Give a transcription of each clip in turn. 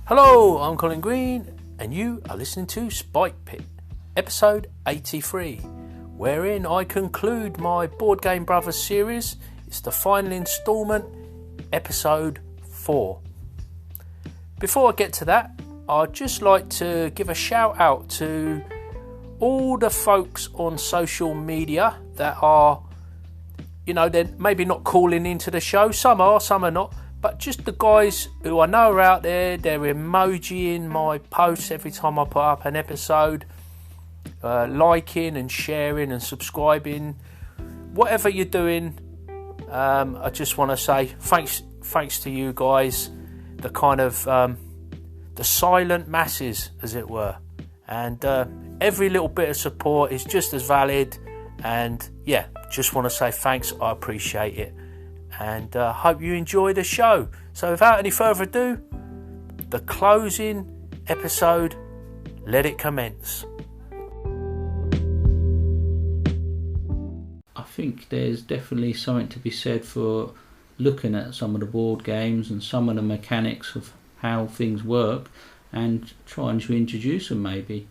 Hello, I'm Colin Green, and you are listening to Spike Pit, episode 83, wherein I conclude my Board Game Brothers series. It's the final instalment, episode 4. Before I get to that, I'd just like to give a shout out to all the folks on social media that are, they're maybe not calling into the show. Some are not. But just the guys who I know are out there, they're emojiing my posts every time I put up an episode, liking and sharing and subscribing. Whatever you're doing, I just want to say thanks to you guys, the kind of the silent masses, as it were. And every little bit of support is just as valid. And yeah, just want to say thanks. I appreciate it. And hope you enjoy the show. So without any further ado, the closing episode, let it commence. I think there's definitely something to be said for looking at some of the board games and some of the mechanics of how things work and trying to introduce them maybe.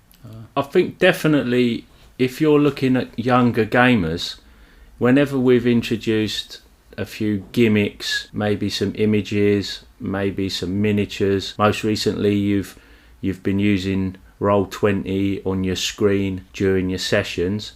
I think definitely if you're looking at younger gamers, whenever we've introduced a few gimmicks, maybe some images, maybe some miniatures. Most recently, you've been using Roll20 on your screen during your sessions.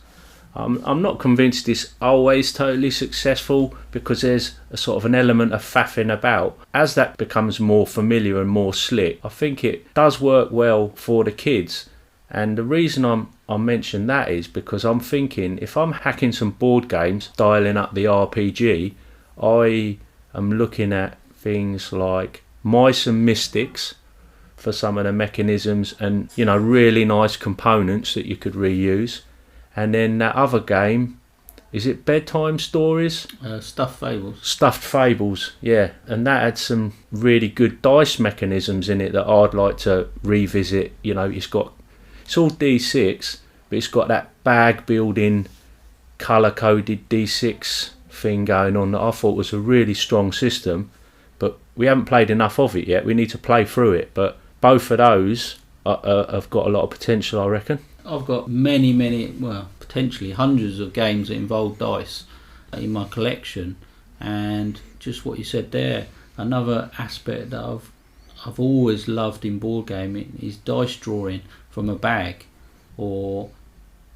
I'm not convinced it's always totally successful because there's a sort of an element of faffing about. As that becomes more familiar and more slick, I think it does work well for the kids. And the reason I mention that is because I'm thinking if I'm hacking some board games, dialing up the RPG, I am looking at things like Mice and Mystics for some of the mechanisms and, really nice components that you could reuse. And then that other game, is it Bedtime Stories? Stuffed Fables. Stuffed Fables, yeah. And that had some really good dice mechanisms in it that I'd like to revisit. It's all D6, but it's got that bag building, colour-coded D6 thing going on that I thought was a really strong system, but we haven't played enough of it yet. We need to play through it, but both of those have got a lot of potential, I reckon. I've got many, potentially hundreds of games that involve dice in my collection, and just what you said there, another aspect that I've always loved in board gaming is dice drawing from a bag, or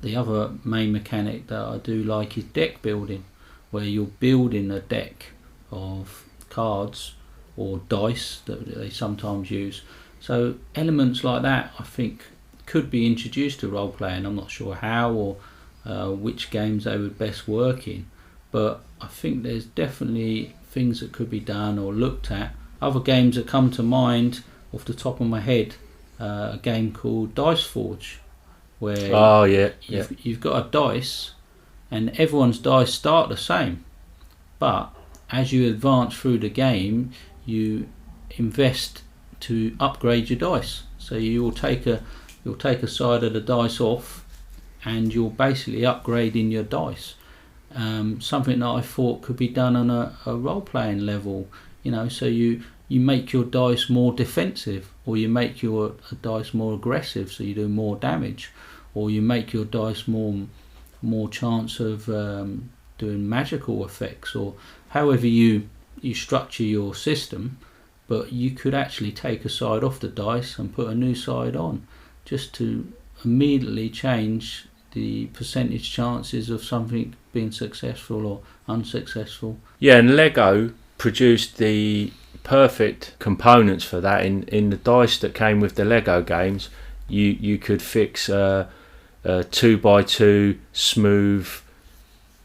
the other main mechanic that I do like is deck building, where you're building a deck of cards or dice that they sometimes use. So elements like that I think could be introduced to role playing. I'm not sure how or which games they would best work in, but I think there's definitely things that could be done or looked at. Other games that come to mind off the top of my head, a game called Dice Forge, where you've got a dice and everyone's dice start the same, but as you advance through the game you invest to upgrade your dice. So you'll take a side of the dice off and you're basically upgrading your dice. Something that I thought could be done on a role-playing level, so you make your dice more defensive, or you make your dice more aggressive so you do more damage, or you make your dice more chance of doing magical effects, or however you structure your system. But you could actually take a side off the dice and put a new side on, just to immediately change the percentage chances of something being successful or unsuccessful. Yeah, and Lego produced the perfect components for that. In the dice that came with the Lego games, you could fix a 2x2 smooth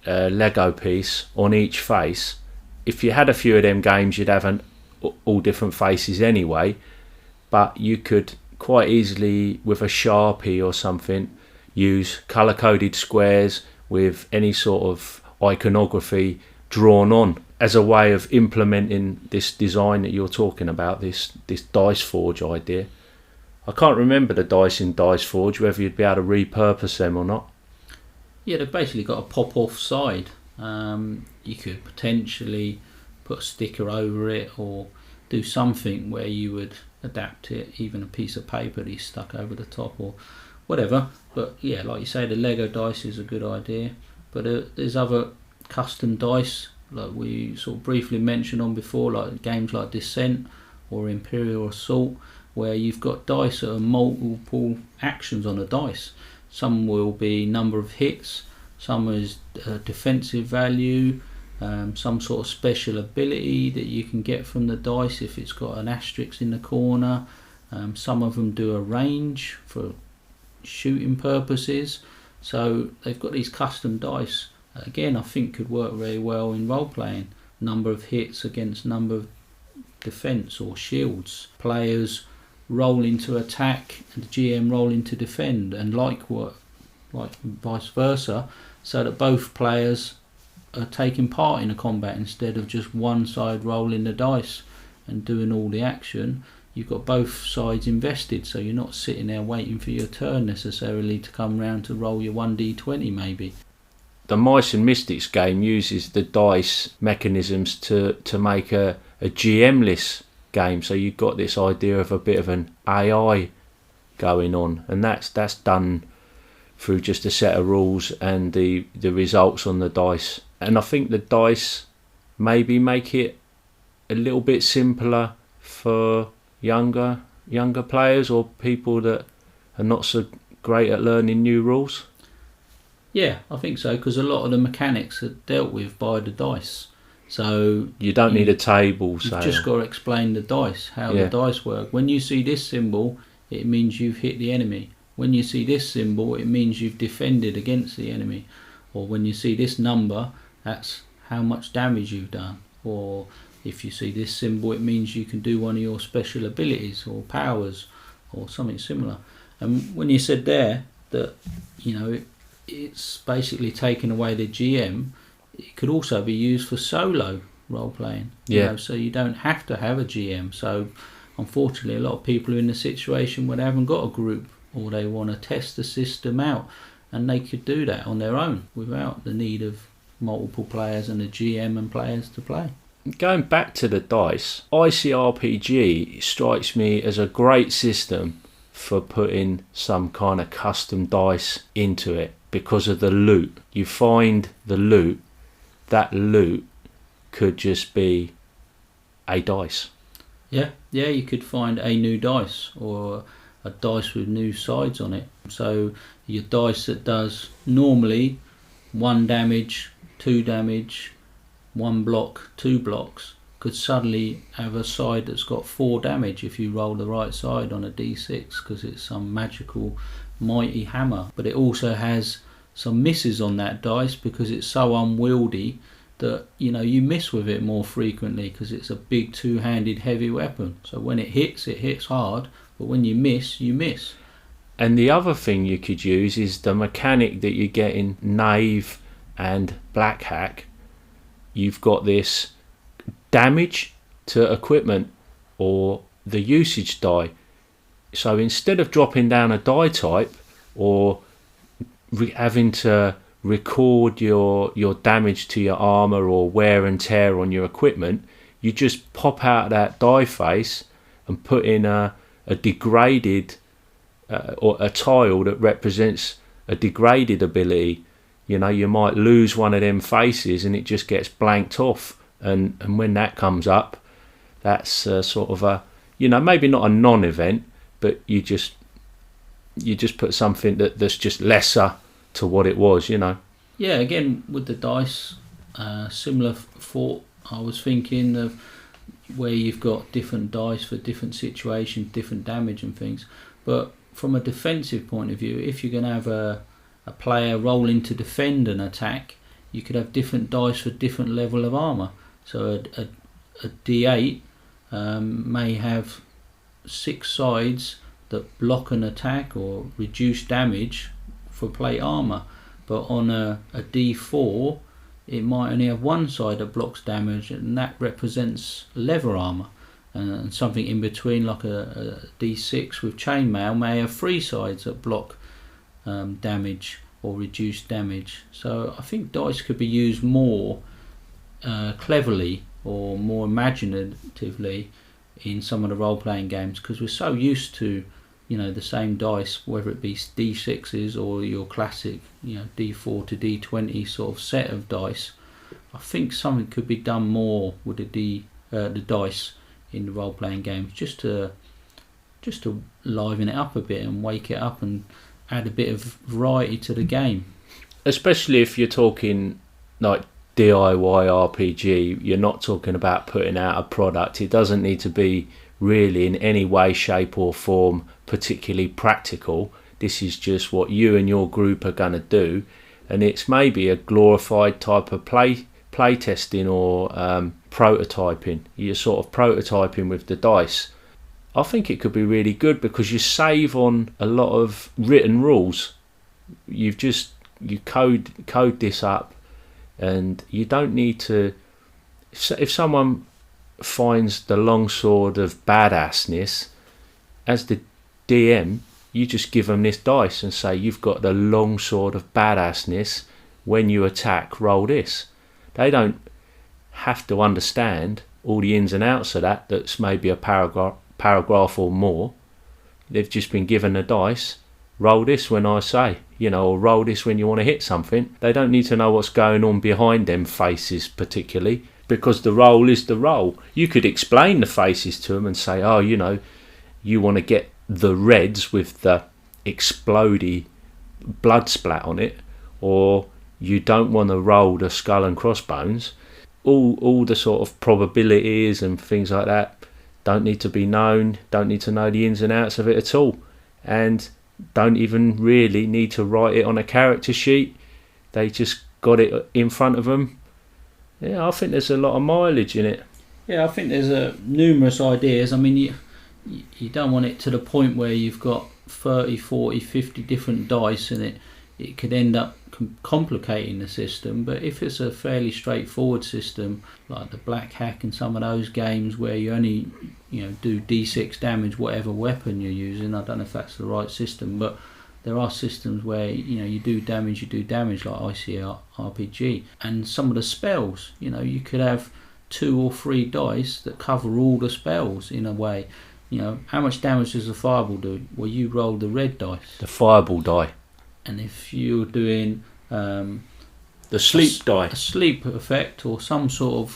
Lego piece on each face. If you had a few of them games, you'd have all different faces anyway, but you could quite easily, with a Sharpie or something, use colour-coded squares with any sort of iconography drawn on as a way of implementing this design that you're talking about, this Dice Forge idea. I can't remember the dice in Dice Forge, whether you'd be able to repurpose them or not. Yeah, they've basically got a pop-off side. You could potentially put a sticker over it, or do something where you would adapt it, even a piece of paper that you stuck over the top or whatever. But yeah, like you say, the Lego dice is a good idea. But there's other custom dice, like we sort of briefly mentioned on before, like games like Descent or Imperial Assault, where you've got dice that are multiple actions on a dice. Some will be number of hits, some is defensive value, some sort of special ability that you can get from the dice if it's got an asterisk in the corner. Some of them do a range for shooting purposes. So they've got these custom dice. Again, I think could work very well in role playing. Number of hits against number of defense or shields. Players roll into attack and the GM roll into defend, and like vice versa, so that both players are taking part in a combat instead of just one side rolling the dice and doing all the action. You've got both sides invested, so you're not sitting there waiting for your turn necessarily to come round to roll your 1d20 maybe. The Mice and Mystics game uses the dice mechanisms to make a GM-less game, so you've got this idea of a bit of an AI going on, and that's done through just a set of rules and the results on the dice. And I think the dice maybe make it a little bit simpler for younger players or people that are not so great at learning new rules. Yeah, I think so, because a lot of the mechanics are dealt with by the dice. So you don't need a table. You've just got to explain the dice, how the dice work. When you see this symbol, it means you've hit the enemy. When you see this symbol, it means you've defended against the enemy. Or when you see this number, that's how much damage you've done. Or if you see this symbol, it means you can do one of your special abilities or powers or something similar. And when you said there that, it's basically taken away the GM, it could also be used for solo role playing. So you don't have to have a GM. So unfortunately, a lot of people are in a situation where they haven't got a group or they want to test the system out, and they could do that on their own without the need of multiple players and a GM and players to play. Going back to the dice, ICRPG strikes me as a great system for putting some kind of custom dice into it because of the loot. You find the loot, that loot could just be a dice. Yeah, you could find a new dice or a dice with new sides on it. So your dice that does normally 1 damage, 2 damage, 1 block, 2 blocks could suddenly have a side that's got 4 damage if you roll the right side on a d6 because it's some magical mighty hammer. But it also has some misses on that dice because it's so unwieldy that you miss with it more frequently because it's a big 2-handed heavy weapon. So when it hits hard, but when you miss, you miss. And the other thing you could use is the mechanic that you get in Knave and Black Hack. You've got this damage to equipment or the usage die. So instead of dropping down a die type or having to record your damage to your armour or wear and tear on your equipment, you just pop out that die face and put in a degraded or a tile that represents a degraded ability. You might lose one of them faces and it just gets blanked off, and when that comes up, that's sort of a maybe not a non-event, but you just put something that's just lesser to what it was. Yeah, again with the dice, similar thought. I was thinking of where you've got different dice for different situations, different damage and things. But from a defensive point of view, if you're going to have a player rolling to defend an attack, you could have different dice for different level of armour. So a D8 may have 6 sides that block an attack or reduce damage for plate armour. But on a D4, it might only have 1 side that blocks damage, and that represents leather armour. And something in between, like a D6 with chainmail, may have 3 sides that block damage or reduce damage. So I think dice could be used more cleverly or more imaginatively in some of the role-playing games, because we're so used to, the same dice, whether it be D6s or your classic, D4 to D20 sort of set of dice. I think something could be done more with the dice in the role-playing games, just to liven it up a bit and wake it up and add a bit of variety to the game. Especially if you're talking like DIY RPG, you're not talking about putting out a product. It doesn't need to be really in any way, shape or form particularly practical. This is just what you and your group are going to do, and it's maybe a glorified type of play testing or prototyping. You're sort of prototyping with the dice. I think it could be really good because you save on a lot of written rules. You code this up, and you don't need to. If someone finds the longsword of badassness, as the DM, you just give them this dice and say, you've got the longsword of badassness. When you attack, roll this. They don't have to understand all the ins and outs of that. That's maybe a paragraph or more. They've just been given a dice. Roll this when I say, or roll this when you want to hit something. They don't need to know what's going on behind them faces particularly, because the roll is the roll. You could explain the faces to them and say, you want to get the reds with the explodey blood splat on it, or you don't want to roll the skull and crossbones. All the sort of probabilities and things like that don't need to be known, don't need to know the ins and outs of it at all, and don't even really need to write it on a character sheet. They just got it in front of them. Yeah, I think there's a lot of mileage in it. Yeah, I think there's numerous ideas. I mean, you don't want it to the point where you've got 30, 40, 50 different dice, and it could end up complicating the system. But if it's a fairly straightforward system, like the Black Hack and some of those games where you only do D6 damage whatever weapon you're using, I don't know if that's the right system, but there are systems where you do damage like ICRPG. And some of the spells, you could have 2 or 3 dice that cover all the spells in a way. How much damage does a fireball do? Well, you roll the red dice, the fireball die. And if you're doing the sleep die, a sleep effect or some sort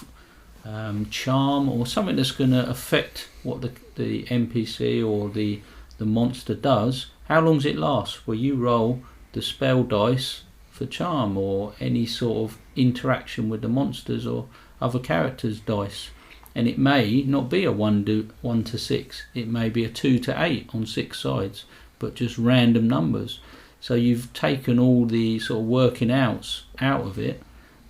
of charm or something that's going to affect what the NPC or the monster does, how long does it last? Well, you roll the spell dice for charm or any sort of interaction with the monsters or other characters' dice. And it may not be a 1 to 6, it may be a 2 to 8 on 6 sides, but just random numbers. So you've taken all the sort of working outs out of it,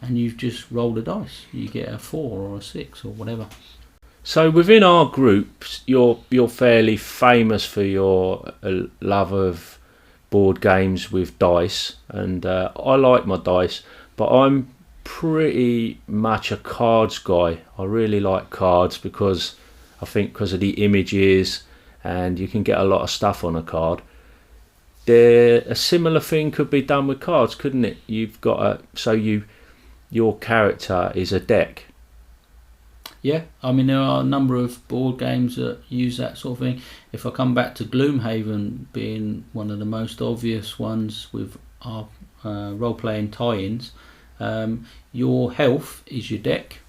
and you've just rolled a dice. You get a 4 or a 6 or whatever. So within our groups, you're fairly famous for your love of board games with dice, and I like my dice, but I'm pretty much a cards guy. I really like cards because of the images, and you can get a lot of stuff on a card. A similar thing could be done with cards, couldn't it? You've got your character is a deck. Yeah, I mean there are a number of board games that use that sort of thing. If I come back to Gloomhaven being one of the most obvious ones with our role-playing tie-ins, your health is your deck.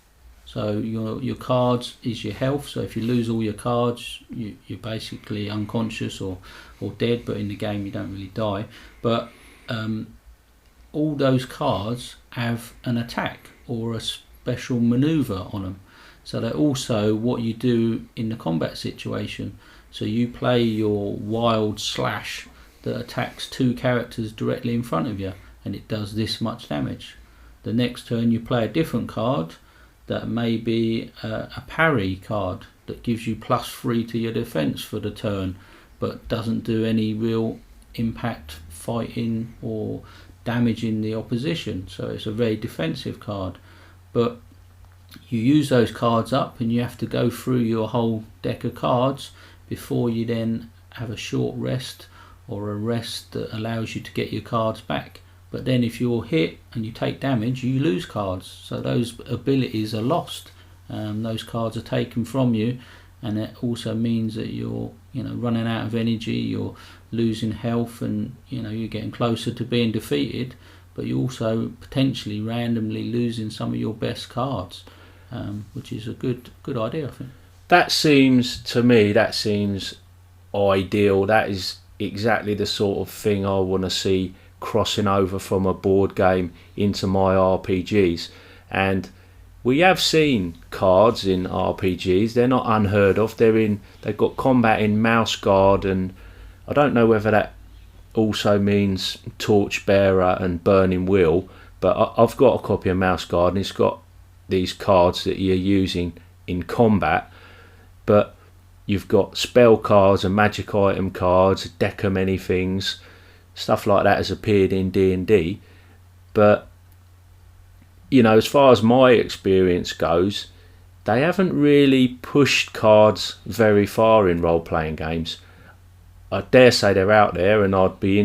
So your cards is your health. So if you lose all your cards, you're basically unconscious or dead. But in the game, you don't really die. But all those cards have an attack or a special maneuver on them. So they're also what you do in the combat situation. So you play your wild slash that attacks 2 characters directly in front of you, and it does this much damage. The next turn you play a different card that may be a parry card that gives you +3 to your defense for the turn, but doesn't do any real impact fighting or damaging the opposition. So it's a very defensive card. But you use those cards up and you have to go through your whole deck of cards before you then have a short rest or a rest that allows you to get your cards back. But then if you're hit and you take damage, you lose cards. So those abilities are lost. Those cards are taken from you, and it also means that you're running out of energy, you're losing health, and you're getting closer to being defeated, but you're also potentially randomly losing some of your best cards, which is a good idea, I think. That seems ideal. That is exactly the sort of thing I want to see crossing over from a board game into my RPGs. And we have seen cards in RPGs. They're not unheard of. They've got combat in Mouse Guard, and I don't know whether that also means Torchbearer and Burning Wheel, but I've got a copy of Mouse Guard, and it's got these cards that you're using in combat. But you've got spell cards and magic item cards, deck of many things, stuff like that has appeared in D&D. But as far as my experience goes, they haven't really pushed cards very far in role-playing games. I dare say they're out there, and I'd be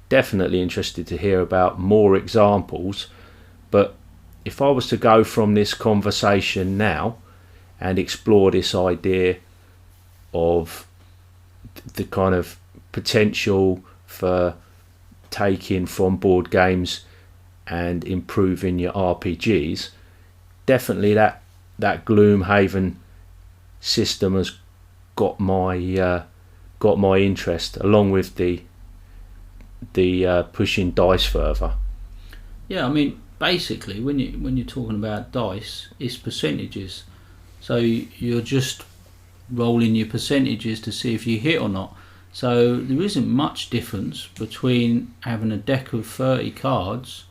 definitely interested to hear about more examples. But if I was to go from this conversation now and explore this idea of the kind of potential for taking from board games and improving your RPGs, definitely that Gloomhaven system has got my interest, along with the pushing dice further. Yeah, I mean, basically when you're talking about dice, it's percentages. So you're just rolling your percentages to see if you hit or not. So there isn't much difference between having a deck of 30 cards,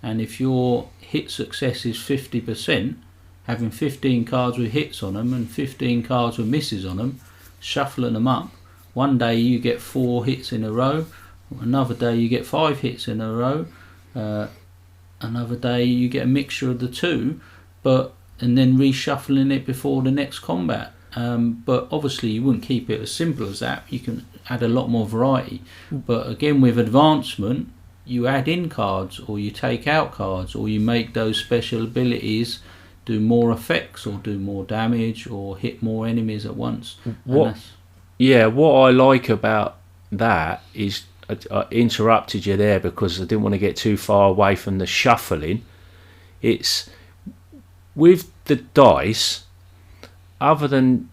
and if your hit success is 50%, having 15 cards with hits on them and 15 cards with misses on them, shuffling them up. One day you get 4 hits in a row, another day you get 5 hits in a row, another day you get a mixture of the two, and then reshuffling it before the next combat. But obviously you wouldn't keep it as simple as that. You can add a lot more variety. But again, with advancement, you add in cards, or you take out cards, or you make those special abilities do more effects, or do more damage, or hit more enemies at once. What I like about that is, I interrupted you there because I didn't want to get too far away from the shuffling. It's with the dice, other than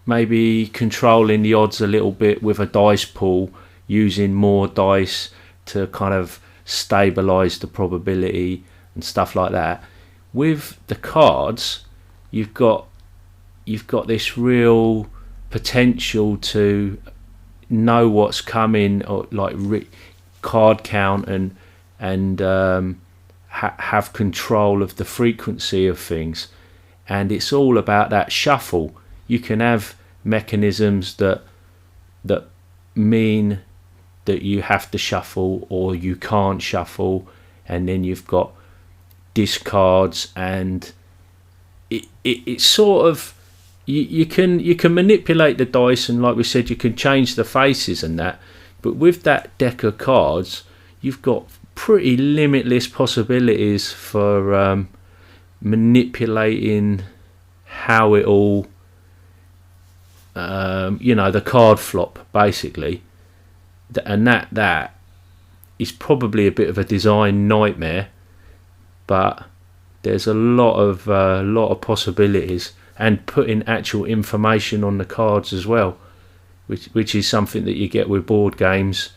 maybe controlling the odds a little bit with a dice pool, using more dice to kind of stabilise the probability and stuff like that. With the cards, you've got this real potential to know what's coming, or like card count, and have control of the frequency of things. And it's all about that shuffle. You can have mechanisms that mean that you have to shuffle, or you can't shuffle, and then you've got discards, and it's sort of you can manipulate the dice, and like we said, you can change the faces and that. But with that deck of cards, you've got pretty limitless possibilities for manipulating how it all the card flop, basically. And that is probably a bit of a design nightmare, but there's a lot of possibilities, and putting actual information on the cards as well, which is something that you get with board games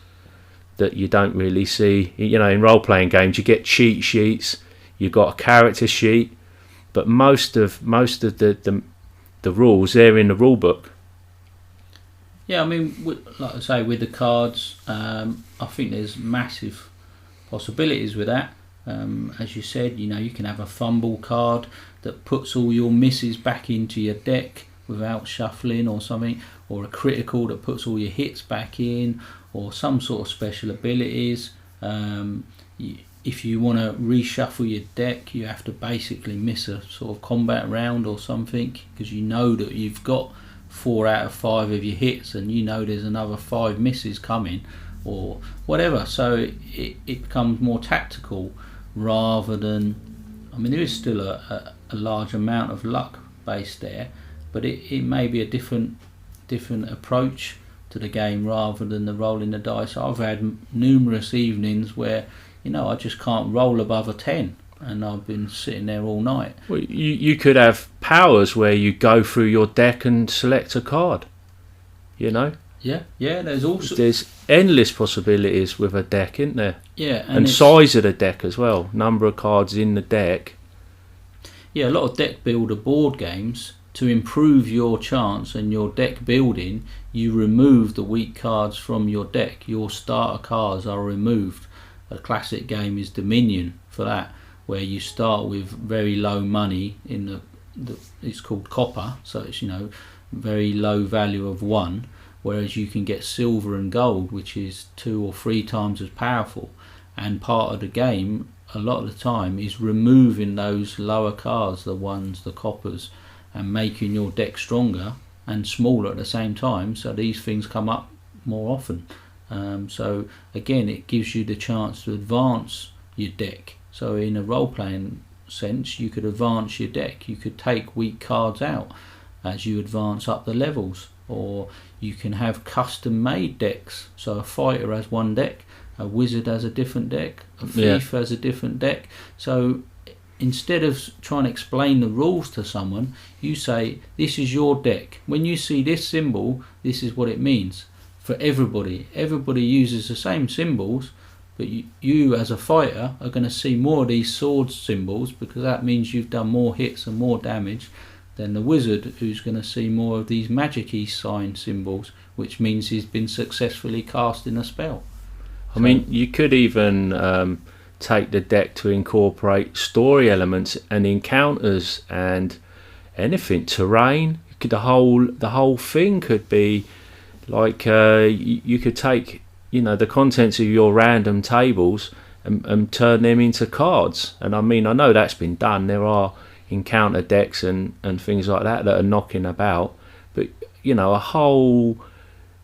that you don't really see. In role-playing games you get cheat sheets, you've got a character sheet, but most of the rules, they're in the rule book. Yeah, I mean, like I say, with the cards, I think there's massive possibilities with that. As you said, you can have a fumble card that puts all your misses back into your deck without shuffling or something, or a critical that puts all your hits back in, or some sort of special abilities. If you want to reshuffle your deck, you have to basically miss a sort of combat round or something, because you know that you've got 4 out of 5 of your hits, and there's another 5 misses coming, or whatever. So it becomes more tactical rather than, there is still a large amount of luck based there, but it may be a different approach to the game rather than the rolling the dice. I've had numerous evenings where I just can't roll above a 10, and I've been sitting there all night. Well, you could have powers where you go through your deck and select a card. Yeah, there's endless possibilities with a deck, isn't there? Yeah, and size of the deck as well, number of cards in the deck. Yeah, a lot of deck builder board games, to improve your chance and your deck building, you remove the weak cards from your deck. Your starter cards are removed. A classic game is Dominion for that, where you start with very low money in it's called copper, so it's very low value of 1, whereas you can get silver and gold, which is 2 or 3 times as powerful. And part of the game a lot of the time is removing those lower cards, the ones, the coppers, and making your deck stronger and smaller at the same time, so these things come up more often. So again, it gives you the chance to advance your deck. So in a role-playing sense, you could advance your deck. You could take weak cards out as you advance up the levels, or you can have custom-made decks. So a fighter has one deck, a wizard has a different deck, a thief has a different deck. So instead of trying to explain the rules to someone, you say, this is your deck. When you see this symbol, this is what it means. For everybody uses the same symbols, but you as a fighter are going to see more of these sword symbols, because that means you've done more hits and more damage than the wizard, who's going to see more of these magic-y sign symbols, which means he's been successfully casting a spell. I mean, you could even take the deck to incorporate story elements and encounters and anything, terrain. The whole thing could be like you could take the contents of your random tables and turn them into cards. And I mean, I know that's been done. There are encounter decks and things like that are knocking about, but a whole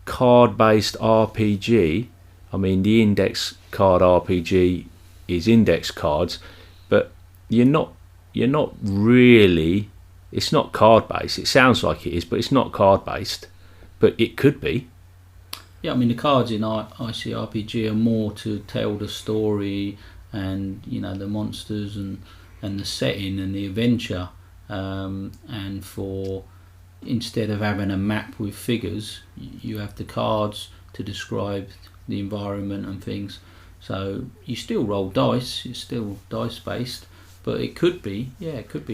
card-based RPG. I mean, the index card RPG is index cards, but you're not really. It's not card based. It sounds like it is, but it's not card based. But it could be. Yeah, I mean, the cards in ICRPG are more to tell the story and the monsters and the setting and the adventure. And for, instead of having a map with figures, you have the cards to describe the environment and things. So you still roll dice, it's still dice based, but it could be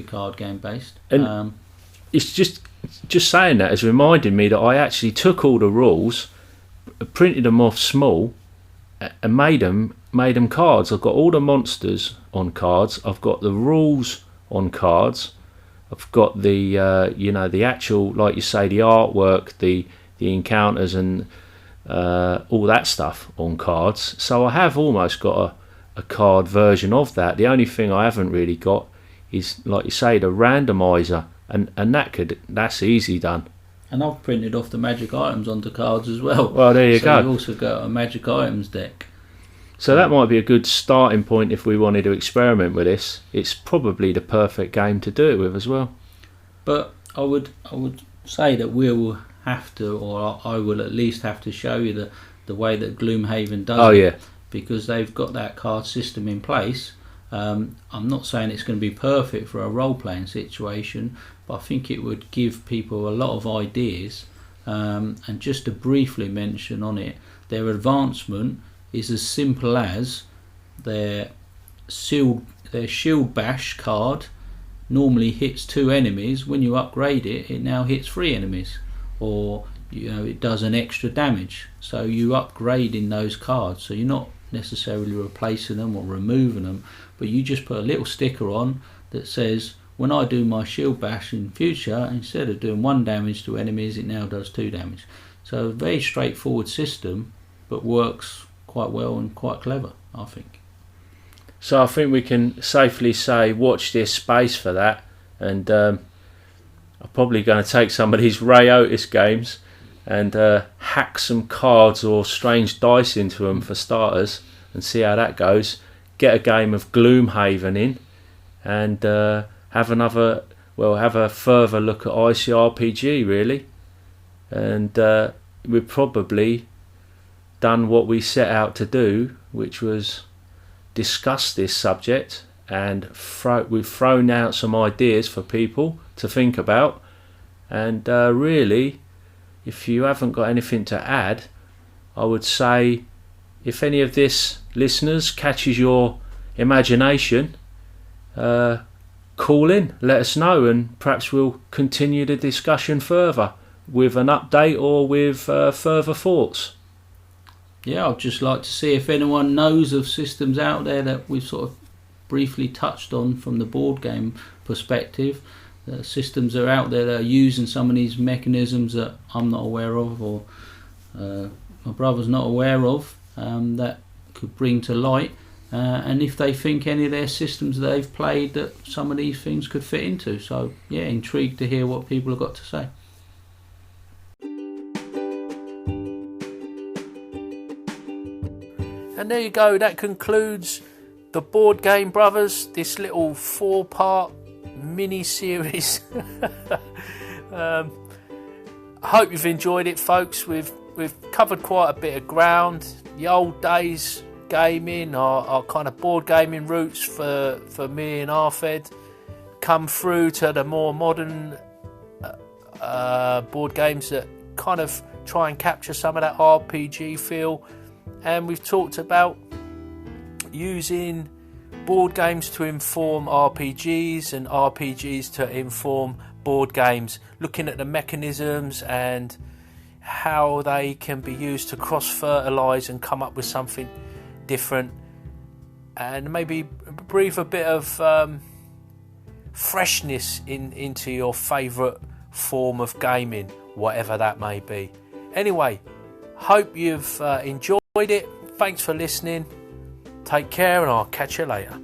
card game based. And it's just saying that has reminded me that I actually took all the rules, printed them off small, and made them cards. I've got all the monsters on cards. I've got the rules on cards. I've got the the actual, like you say, the artwork, the encounters and all that stuff on cards. So I have almost got a card version of that. The only thing I haven't really got is, like you say, the randomizer, and that's easy done. And I've printed off the magic items onto cards as well. Well, there you go. So you've also got a magic items deck. So that might be a good starting point if we wanted to experiment with this. It's probably the perfect game to do it with as well. But I would say that we'll have to, or I will at least have to show you the way that Gloomhaven does it, because they've got that card system in place. I'm not saying it's going to be perfect for a role-playing situation, but I think it would give people a lot of ideas. And just to briefly mention on it, their advancement is as simple as their shield bash card normally hits 2 enemies. When you upgrade it, it now hits 3 enemies, or it does an extra damage. So you upgrade in those cards, so you're not necessarily replacing them or removing them, but you just put a little sticker on that says, when I do my shield bash in future, instead of doing 1 damage to enemies, it now does 2 damage. So a very straightforward system, but works quite well and quite clever, I think. So I think we can safely say, watch this space for that. And I'm probably going to take some of these Ray Otis games and hack some cards or strange dice into them for starters, and see how that goes. Get a game of Gloomhaven in, and have another. well, have a further look at ICRPG, really. And we've probably done what we set out to do, which was discuss this subject, and we've thrown out some ideas for people to think about. And really, if you haven't got anything to add, I would say if any of this, listeners, catches your imagination, call in, let us know, and perhaps we'll continue the discussion further with an update or with further thoughts. Yeah, I'd just like to see if anyone knows of systems out there that we've sort of briefly touched on from the board game perspective. Systems are out there that are using some of these mechanisms that I'm not aware of, or my brother's not aware of, that could bring to light. And if they think any of their systems that they've played that some of these things could fit into. So yeah, intrigued to hear what people have got to say. And there you go, that concludes the Board Game Brothers, this little 4-part mini-series. I hope you've enjoyed it, folks. We've covered quite a bit of ground. The old days gaming, our kind of board gaming roots for me and Arfed, come through to the more modern board games that kind of try and capture some of that RPG feel. And we've talked about using board games to inform RPGs and RPGs to inform board games, looking at the mechanisms and how they can be used to cross-fertilise and come up with something different, and maybe breathe a bit of freshness into your favourite form of gaming, whatever that may be. Anyway, hope you've enjoyed it. Thanks for listening. Take care, and I'll catch you later.